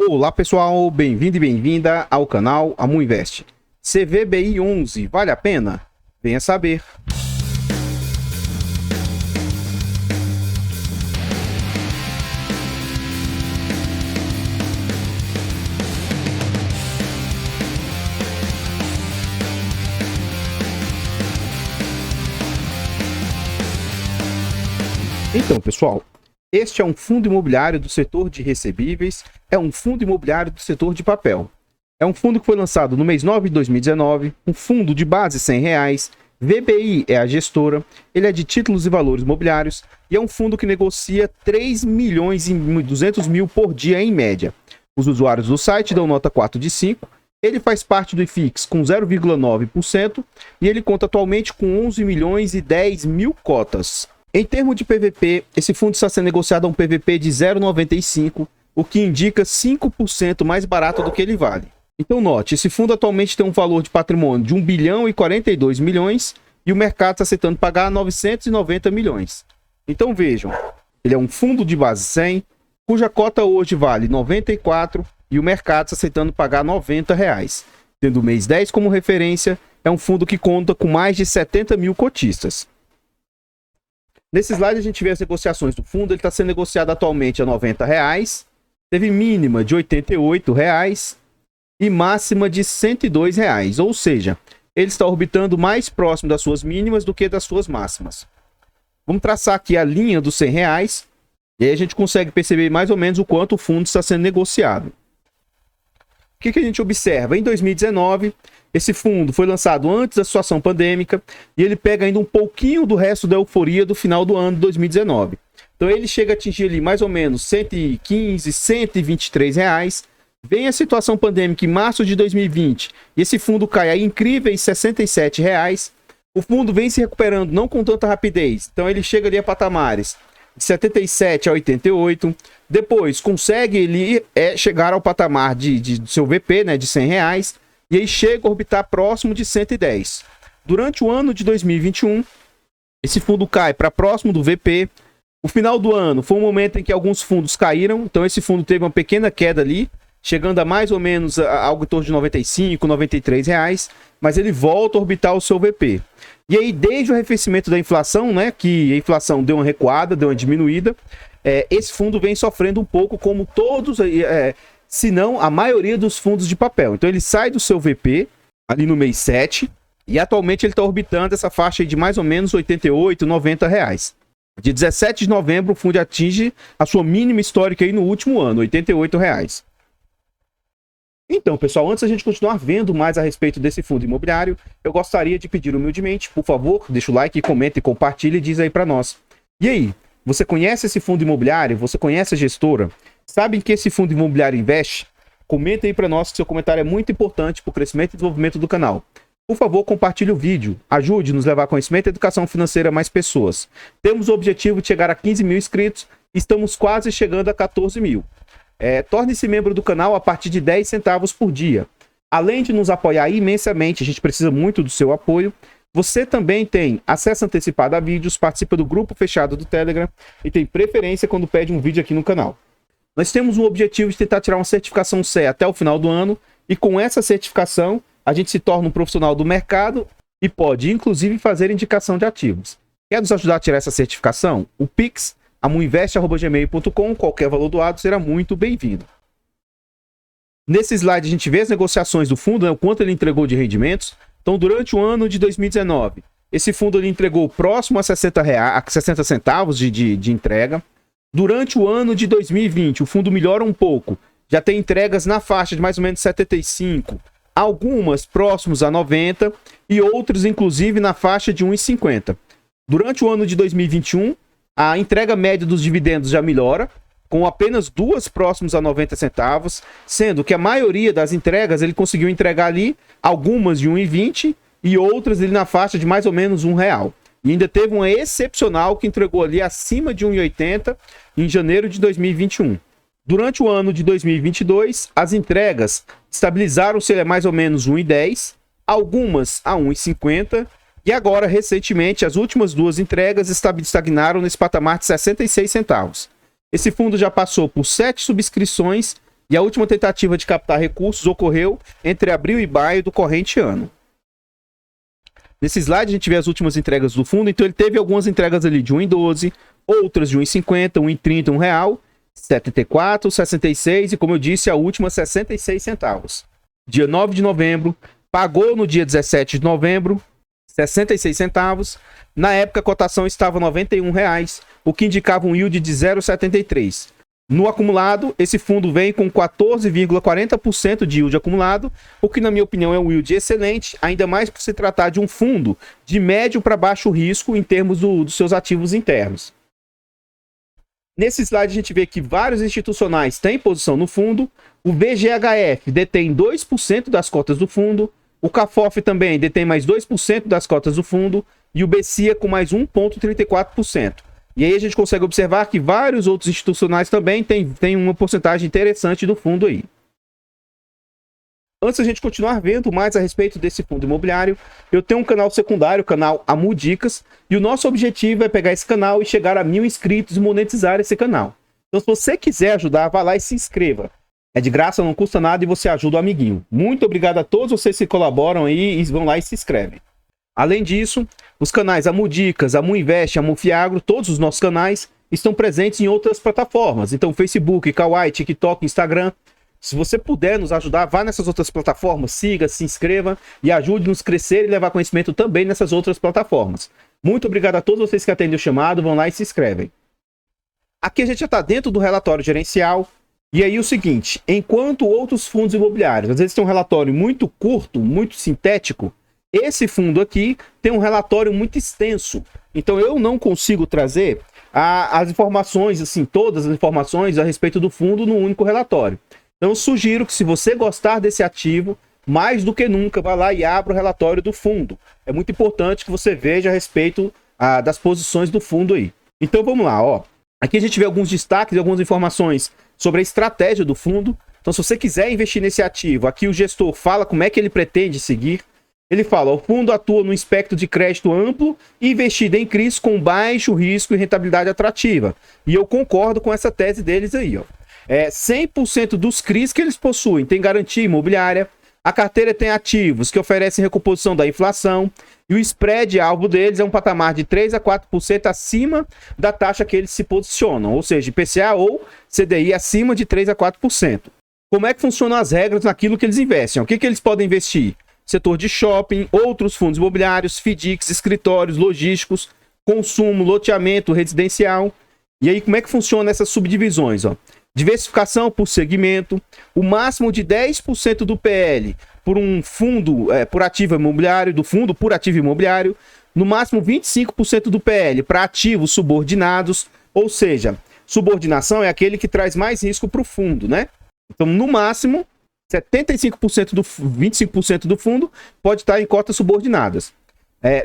Olá pessoal, bem-vindo e bem-vinda ao canal Amuinvest. CVBI 11, vale a pena? Venha saber. Então pessoal, este é um fundo imobiliário do setor de recebíveis, é um fundo imobiliário do setor de papel. É um fundo que foi lançado no mês 9 de 2019, um fundo de base R$100, VBI é a gestora, ele é de títulos e valores imobiliários e é um fundo que negocia 3 milhões e 200 mil por dia em média. Os usuários do site dão nota 4 de 5, ele faz parte do IFIX com 0,9% e ele conta atualmente com 11 milhões e 10 mil cotas. Em termos de PVP, esse fundo está sendo negociado a um PVP de 0,95, o que indica 5% mais barato do que ele vale. Então note, esse fundo atualmente tem um valor de patrimônio de 1 bilhão e 42 milhões e o mercado está aceitando pagar 990 milhões. Então vejam, ele é um fundo de base 100, cuja cota hoje vale 94 e o mercado está aceitando pagar R$90. Tendo o mês 10 como referência, é um fundo que conta com mais de 70 mil cotistas. Nesse slide a gente vê as negociações do fundo, ele está sendo negociado atualmente a R$90, teve mínima de R$88 e máxima de R$102, ou seja, ele está orbitando mais próximo das suas mínimas do que das suas máximas. Vamos traçar aqui a linha dos R$100 e aí a gente consegue perceber mais ou menos o quanto o fundo está sendo negociado. O que a gente observa? Em 2019, esse fundo foi lançado antes da situação pandêmica e ele pega ainda um pouquinho do resto da euforia do final do ano de 2019. Então ele chega a atingir ali mais ou menos R$115, R$123. Vem a situação pandêmica em março de 2020 e esse fundo cai a incríveis R$67. O fundo vem se recuperando não com tanta rapidez, então ele chega ali a patamares de 77 a 88. Depois consegue ele chegar ao patamar de seu VP, né, de R$100. E aí chega a orbitar próximo de 110. Durante o ano de 2021, esse fundo cai para próximo do VP. O final do ano foi um momento em que alguns fundos caíram. Então esse fundo teve uma pequena queda ali, chegando a mais ou menos algo em torno de 95, R$93. Mas ele volta a orbitar o seu VP. E aí desde o arrefecimento da inflação, né, que a inflação deu uma recuada, deu uma diminuída, esse fundo vem sofrendo um pouco como todos... se não a maioria dos fundos de papel. Então ele sai do seu VP ali no mês 7 e atualmente ele está orbitando essa faixa aí de mais ou menos R$88, R$90. De 17 de novembro o fundo atinge a sua mínima histórica aí no último ano, R$88. Então pessoal, antes da gente continuar vendo mais a respeito desse fundo imobiliário, eu gostaria de pedir humildemente, por favor, deixa o like, comenta e compartilha e diz aí para nós. E aí, você conhece esse fundo imobiliário? Você conhece a gestora? Sabe em que esse fundo imobiliário investe? Comenta aí para nós que seu comentário é muito importante para o crescimento e desenvolvimento do canal. Por favor, compartilhe o vídeo. Ajude nos a levar conhecimento e educação financeira a mais pessoas. Temos o objetivo de chegar a 15 mil inscritos e estamos quase chegando a 14 mil. Torne-se membro do canal a partir de 10 centavos por dia. Além de nos apoiar imensamente, a gente precisa muito do seu apoio. Você também tem acesso antecipado a vídeos, participa do grupo fechado do Telegram e tem preferência quando pede um vídeo aqui no canal. Nós temos um objetivo de tentar tirar uma certificação CE até o final do ano e com essa certificação a gente se torna um profissional do mercado e pode inclusive fazer indicação de ativos. Quer nos ajudar a tirar essa certificação? O Pix, amuinvest@gmail.com, qualquer valor doado será muito bem-vindo. Nesse slide a gente vê as negociações do fundo, né, o quanto ele entregou de rendimentos. Então durante o ano de 2019, esse fundo ele entregou próximo a 60 centavos de entrega. Durante o ano de 2020, o fundo melhora um pouco. Já tem entregas na faixa de mais ou menos 75, algumas próximos a 90 e outras inclusive na faixa de 1,50. Durante o ano de 2021, a entrega média dos dividendos já melhora, com apenas duas próximos a 90 centavos, sendo que a maioria das entregas ele conseguiu entregar ali, algumas de 1,20 e outras ali na faixa de mais ou menos R$1. E ainda teve uma excepcional que entregou ali acima de 1,80 em janeiro de 2021. Durante o ano de 2022, as entregas estabilizaram-se a mais ou menos 1,10, algumas a 1,50 e agora, recentemente, as últimas duas entregas estagnaram nesse patamar de 66 centavos. Esse fundo já passou por 7 subscrições E a última tentativa de captar recursos ocorreu entre abril e maio do corrente ano. Nesse slide a gente vê as últimas entregas do fundo, então ele teve algumas entregas ali de 1,12, outras de 1,50, 1,30, R$1, 74, 66 e, como eu disse, a última 66 centavos. Dia 9 de novembro, pagou no dia 17 de novembro, 66 centavos. Na época a cotação estava R$ 91,00, o que indicava um yield de 0,73. No acumulado, esse fundo vem com 14,40% de yield acumulado, o que na minha opinião é um yield excelente, ainda mais por se tratar de um fundo de médio para baixo risco em termos dos seus ativos internos. Nesse slide a gente vê que vários institucionais têm posição no fundo, o VGHF detém 2% das cotas do fundo, o CAFOF também detém mais 2% das cotas do fundo e o BCIA com mais 1,34%. E aí a gente consegue observar que vários outros institucionais também têm uma porcentagem interessante do fundo aí. Antes da gente continuar vendo mais a respeito desse fundo imobiliário, eu tenho um canal secundário, o canal Amu Dicas, e o nosso objetivo é pegar esse canal e chegar a 1000 inscritos e monetizar esse canal. Então se você quiser ajudar, vá lá e se inscreva. É de graça, não custa nada e você ajuda o amiguinho. Muito obrigado a todos vocês que colaboram aí e vão lá e se inscrevem. Além disso, os canais Amu Dicas, Amu Invest, Amu Fiagro, todos os nossos canais estão presentes em outras plataformas. Então, Facebook, Kawaii, TikTok, Instagram. Se você puder nos ajudar, vá nessas outras plataformas, siga, se inscreva e ajude-nos a crescer e levar conhecimento também nessas outras plataformas. Muito obrigado a todos vocês que atendem o chamado, vão lá e se inscrevem. Aqui a gente já está dentro do relatório gerencial. E aí o seguinte, enquanto outros fundos imobiliários, às vezes tem um relatório muito curto, muito sintético, esse fundo aqui tem um relatório muito extenso. Então eu não consigo trazer as informações, assim, todas as informações a respeito do fundo num único relatório. Então eu sugiro que se você gostar desse ativo, mais do que nunca, vá lá e abra o relatório do fundo. É muito importante que você veja a respeito das posições do fundo aí. Então vamos lá, ó. Aqui a gente vê alguns destaques e algumas informações sobre a estratégia do fundo. Então se você quiser investir nesse ativo, aqui o gestor fala como é que ele pretende seguir. Ele fala, o fundo atua no espectro de crédito amplo e investido em CRIs com baixo risco e rentabilidade atrativa. E eu concordo com essa tese deles aí, ó. 100% dos CRIs que eles possuem tem garantia imobiliária, a carteira tem ativos que oferecem recomposição da inflação e o spread alvo deles é um patamar de 3 a 4% acima da taxa que eles se posicionam, ou seja, IPCA ou CDI acima de 3 a 4%. Como é que funcionam as regras naquilo que eles investem? O que eles podem investir? Setor de shopping, outros fundos imobiliários, FDICs, escritórios, logísticos, consumo, loteamento residencial. E aí como é que funciona essas subdivisões? Ó? Diversificação por segmento, o máximo de 10% do PL por um fundo por ativo imobiliário, do fundo por ativo imobiliário, no máximo 25% do PL para ativos subordinados, ou seja, subordinação é aquele que traz mais risco para o fundo, né? Então, no máximo, 75% do 25% do fundo pode estar em cotas subordinadas.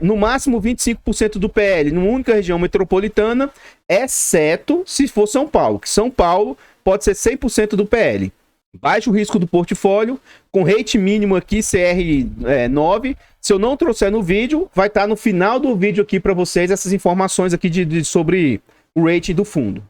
No máximo 25% do PL numa única região metropolitana, exceto se for São Paulo, que São Paulo pode ser 100% do PL. Baixo risco do portfólio, com rate mínimo aqui CR9. Se eu não trouxer no vídeo, vai estar no final do vídeo aqui para vocês essas informações aqui sobre o rating do fundo.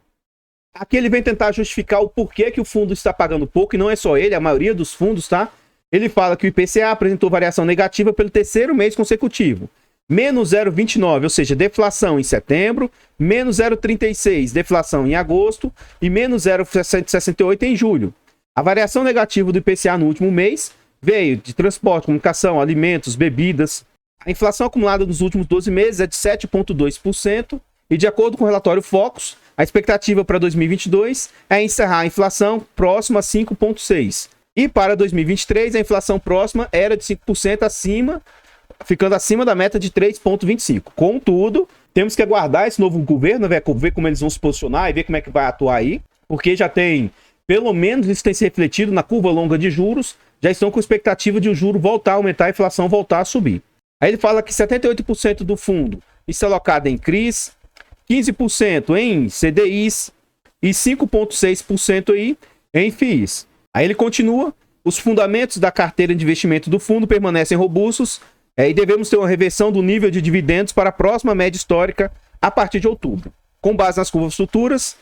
Aqui ele vem tentar justificar o porquê que o fundo está pagando pouco, e não é só ele, a maioria dos fundos, tá? Ele fala que o IPCA apresentou variação negativa pelo terceiro mês consecutivo. Menos 0,29, ou seja, deflação em setembro, menos 0,36, deflação em agosto e menos 0,68 em julho. A variação negativa do IPCA no último mês veio de transporte, comunicação, alimentos, bebidas. A inflação acumulada nos últimos 12 meses é de 7,2% e, de acordo com o relatório Focus, a expectativa para 2022 é encerrar a inflação próxima a 5,6%. E para 2023, a inflação próxima era de 5% acima, ficando acima da meta de 3,25%. Contudo, temos que aguardar esse novo governo, ver como eles vão se posicionar e ver como é que vai atuar aí, porque já tem, pelo menos isso tem se refletido na curva longa de juros, já estão com expectativa de o juro voltar a aumentar, a inflação voltar a subir. Aí ele fala que 78% do fundo está alocado em CRIs, 15% em CDIs e 5,6% aí em FIIs. Aí ele continua, os fundamentos da carteira de investimento do fundo permanecem robustos e devemos ter uma reversão do nível de dividendos para a próxima média histórica a partir de outubro. Com base nas curvas futuras,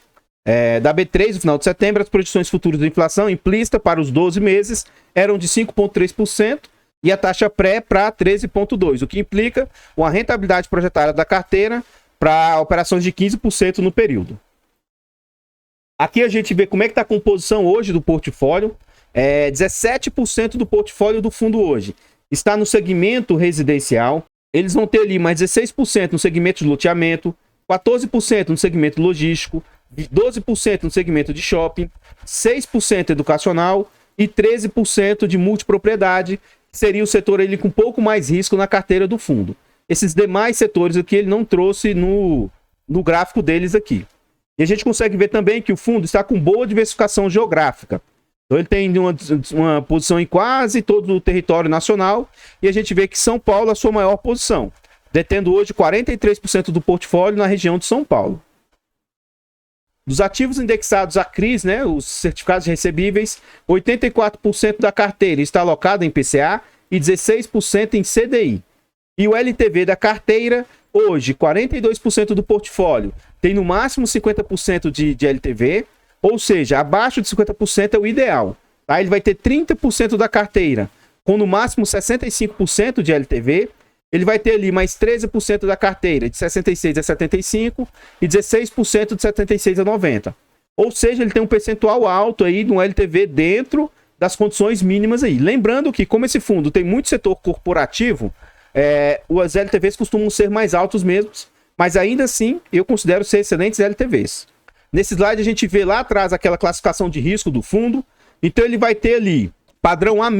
da B3 no final de setembro, as projeções futuras da inflação implícita para os 12 meses eram de 5,3% e a taxa pré para 13,2%, o que implica uma rentabilidade projetada da carteira para operações de 15% no período. Aqui a gente vê como é que está a composição hoje do portfólio. 17% do portfólio do fundo hoje está no segmento residencial. Eles vão ter ali mais 16% no segmento de loteamento, 14% no segmento logístico, 12% no segmento de shopping, 6% educacional e 13% de multipropriedade, que seria o setor ali com um pouco mais risco na carteira do fundo. Esses demais setores aqui ele não trouxe no gráfico deles aqui. E a gente consegue ver também que o fundo está com boa diversificação geográfica. Então ele tem uma posição em quase todo o território nacional e a gente vê que São Paulo é a sua maior posição, detendo hoje 43% do portfólio na região de São Paulo. Dos ativos indexados à CRIs, né, os certificados recebíveis, 84% da carteira está alocada em PCA e 16% em CDI. E o LTV da carteira, hoje, 42% do portfólio tem no máximo 50% de LTV, ou seja, abaixo de 50% é o ideal. Tá? Ele vai ter 30% da carteira com no máximo 65% de LTV. Ele vai ter ali mais 13% da carteira de 66 a 75 e 16% de 76 a 90. Ou seja, ele tem um percentual alto aí no LTV dentro das condições mínimas aí. Lembrando que, como esse fundo tem muito setor corporativo, os LTVs costumam ser mais altos mesmos, mas ainda assim eu considero ser excelentes LTVs. Nesse slide a gente vê lá atrás aquela classificação de risco do fundo. Então ele vai ter ali padrão A-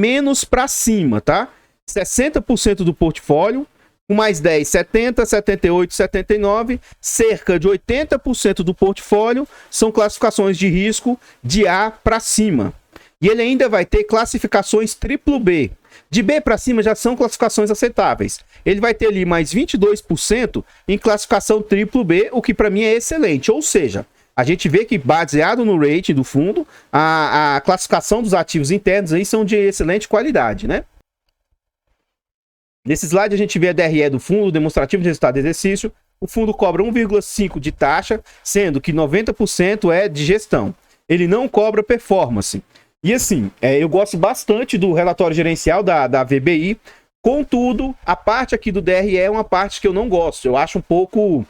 para cima, tá? 60% do portfólio, com mais 10, 70, 78, 79, cerca de 80% do portfólio são classificações de risco de A para cima. E ele ainda vai ter classificações triplo B. De B para cima já são classificações aceitáveis. Ele vai ter ali mais 22% em classificação triplo B, o que para mim é excelente. Ou seja, a gente vê que, baseado no rating do fundo, a classificação dos ativos internos aí são de excelente qualidade, né? Nesse slide a gente vê a DRE do fundo, demonstrativo de resultado de exercício. O fundo cobra 1,5% de taxa, sendo que 90% é de gestão. Ele não cobra performance. E assim, eu gosto bastante do relatório gerencial da VBI. Contudo, a parte aqui do DRE é uma parte que eu não gosto. Eu acho um pouco...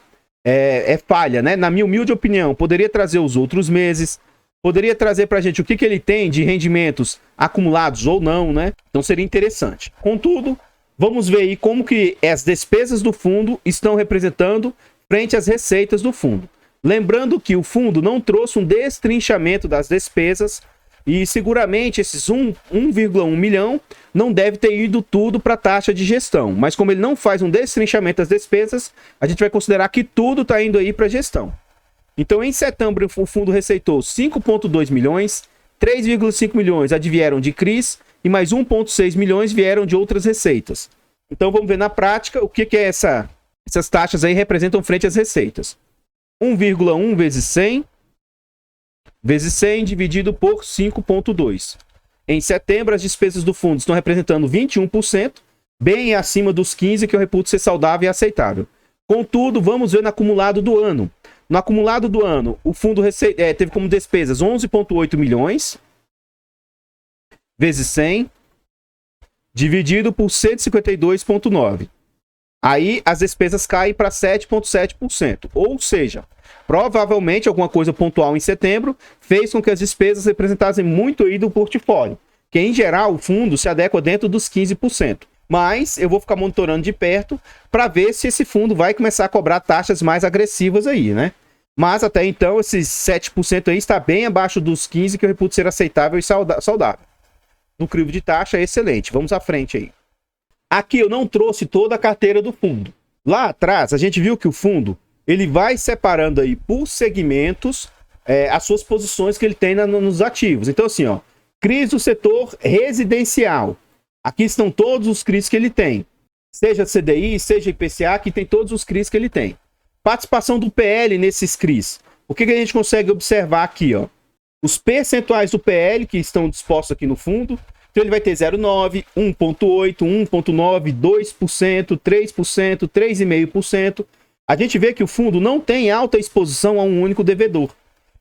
falha, né? Na minha humilde opinião, poderia trazer os outros meses, poderia trazer pra gente o que ele tem de rendimentos acumulados ou não, né? Então seria interessante. Contudo, vamos ver aí como que as despesas do fundo estão representando frente às receitas do fundo. Lembrando que o fundo não trouxe um destrinchamento das despesas e seguramente esses 1,1 milhão não deve ter ido tudo para a taxa de gestão. Mas como ele não faz um destrinchamento das despesas, a gente vai considerar que tudo está indo aí para gestão. Então, em setembro, o fundo receitou 5,2 milhões, 3,5 milhões advieram de CRIs e mais 1,6 milhões vieram de outras receitas. Então, vamos ver na prática o que essas taxas aí representam frente às receitas. 1,1 vezes 100 dividido por 5,2. Em setembro, as despesas do fundo estão representando 21%, bem acima dos 15%, que eu reputo ser saudável e aceitável. Contudo, vamos ver no acumulado do ano. No acumulado do ano, o fundo teve como despesas 11,8 milhões, vezes 100, dividido por 152,9. Aí as despesas caem para 7,7%. Ou seja, provavelmente alguma coisa pontual em setembro fez com que as despesas representassem muito aí do portfólio, que em geral o fundo se adequa dentro dos 15%. Mas eu vou ficar monitorando de perto para ver se esse fundo vai começar a cobrar taxas mais agressivas aí, né? Mas até então esses 7% aí está bem abaixo dos 15%, que eu reputo ser aceitável e saudável. No crivo de taxa é excelente. Vamos à frente aí. Aqui eu não trouxe toda a carteira do fundo. Lá atrás a gente viu que o fundo ele vai separando aí por segmentos as suas posições que ele tem nos ativos. Então assim, ó, CRIs do setor residencial. Aqui estão todos os CRIs que ele tem. Seja CDI, seja IPCA, aqui tem todos os CRIs que ele tem. Participação do PL nesses CRIs. O que a gente consegue observar aqui, ó? Os percentuais do PL que estão dispostos aqui no fundo. Então ele vai ter 0,9, 1,8, 1,9, 2%, 3%, 3,5%. A gente vê que o fundo não tem alta exposição a um único devedor.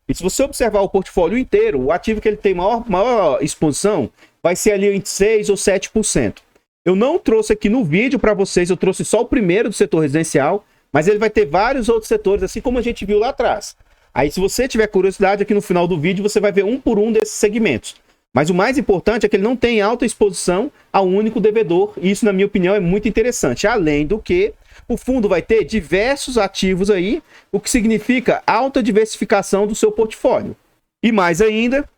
E se você observar o portfólio inteiro, o ativo que ele tem maior exposição vai ser ali entre 6% ou 7%. Eu não trouxe aqui no vídeo para vocês, eu trouxe só o primeiro do setor residencial, mas ele vai ter vários outros setores, assim como a gente viu lá atrás. Aí, se você tiver curiosidade, aqui no final do vídeo você vai ver um por um desses segmentos. Mas o mais importante é que ele não tem alta exposição a um único devedor, e isso, na minha opinião, é muito interessante. Além do que, o fundo vai ter diversos ativos aí, o que significa alta diversificação do seu portfólio. E mais ainda,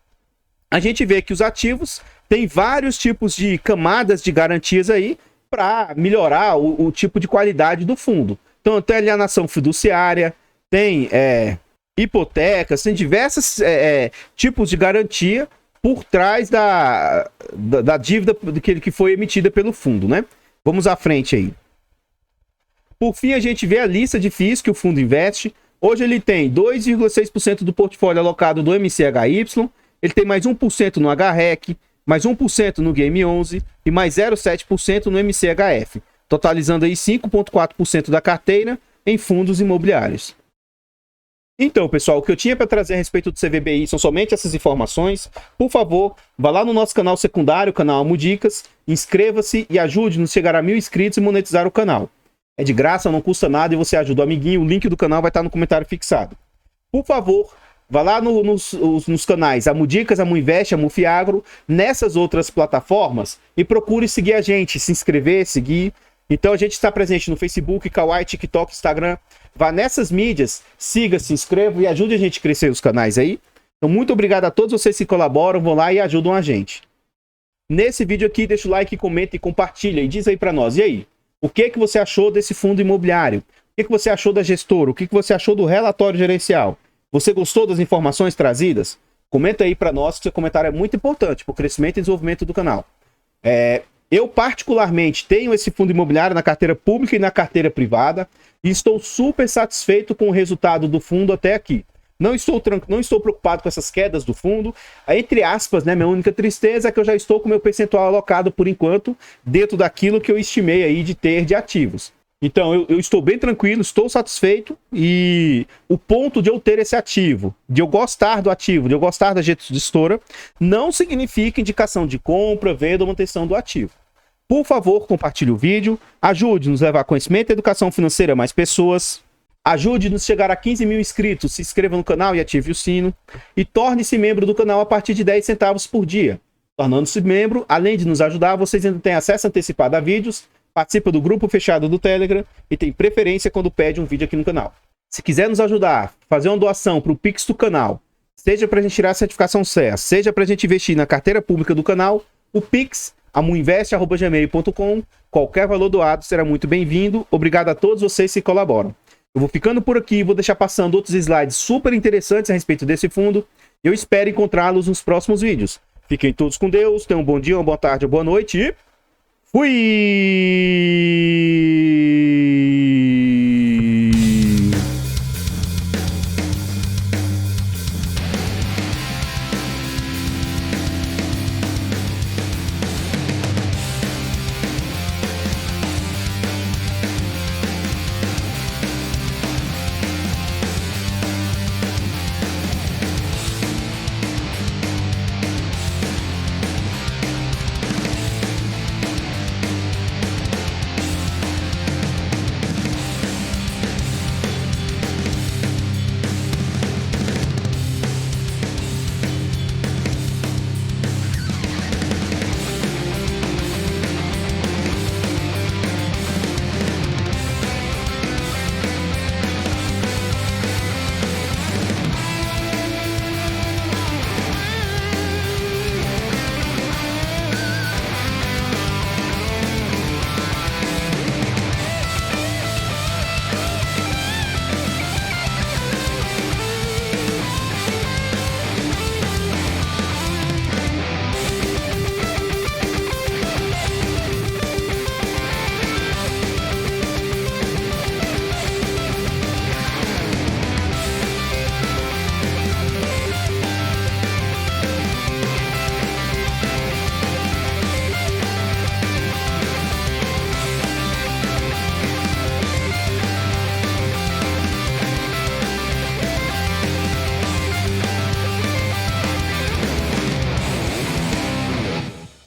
a gente vê que os ativos têm vários tipos de camadas de garantias aí para melhorar o tipo de qualidade do fundo. Então, tem alienação fiduciária, tem hipotecas, tem diversos tipos de garantia por trás da dívida que foi emitida pelo fundo, né? Vamos à frente aí. Por fim, a gente vê a lista de FIIs que o fundo investe. Hoje ele tem 2,6% do portfólio alocado do MCHY, ele tem mais 1% no HREC, mais 1% no Game 11 e mais 0,7% no MCHF, totalizando aí 5,4% da carteira em fundos imobiliários. Então, pessoal, o que eu tinha para trazer a respeito do CVBI são somente essas informações. Por favor, vá lá no nosso canal secundário, o canal Amo Dicas, inscreva-se e ajude-nos a chegar a 1000 inscritos e monetizar o canal. É de graça, não custa nada e você ajuda o amiguinho. O link do canal vai estar no comentário fixado. Por favor, vá lá nos canais Amo Dicas, Amo Invest, Amo Fiagro, nessas outras plataformas e procure seguir a gente, se inscrever, seguir. Então a gente está presente no Facebook, Kawaii, TikTok, Instagram. Vá nessas mídias, siga, se inscreva e ajude a gente a crescer os canais aí. Então muito obrigado a todos vocês que colaboram, vão lá e ajudam a gente. Nesse vídeo aqui, deixa o like, comenta e compartilha e diz aí para nós. E aí, o que você achou desse fundo imobiliário? O que você achou da gestora? O que você achou do relatório gerencial? Você gostou das informações trazidas? Comenta aí para nós, que seu comentário é muito importante para o crescimento e desenvolvimento do canal. Eu, particularmente, tenho esse fundo imobiliário na carteira pública e na carteira privada e estou super satisfeito com o resultado do fundo até aqui. Não estou preocupado com essas quedas do fundo. Entre aspas, né, minha única tristeza é que eu já estou com meu percentual alocado, por enquanto, dentro daquilo que eu estimei aí de ter de ativos. Então, eu estou bem tranquilo, estou satisfeito e o ponto de eu ter esse ativo, de eu gostar do ativo, de eu gostar da gestora, não significa indicação de compra, venda ou manutenção do ativo. Por favor, compartilhe o vídeo, ajude-nos a levar conhecimento e educação financeira a mais pessoas, ajude-nos a chegar a 15 mil inscritos, se inscreva no canal e ative o sino e torne-se membro do canal a partir de 10 centavos por dia. Tornando-se membro, além de nos ajudar, vocês ainda têm acesso antecipado a vídeos, participa do grupo fechado do Telegram e tem preferência quando pede um vídeo aqui no canal. Se quiser nos ajudar, fazer uma doação para o Pix do canal, seja para a gente tirar a certificação CEA, seja para a gente investir na carteira pública do canal, o Pix, amuinvest@gmail.com, qualquer valor doado será muito bem-vindo. Obrigado a todos vocês que colaboram. Eu vou ficando por aqui, vou deixar passando outros slides super interessantes a respeito desse fundo. Eu espero encontrá-los nos próximos vídeos. Fiquem todos com Deus, tenham um bom dia, uma boa tarde, uma boa noite e... fui!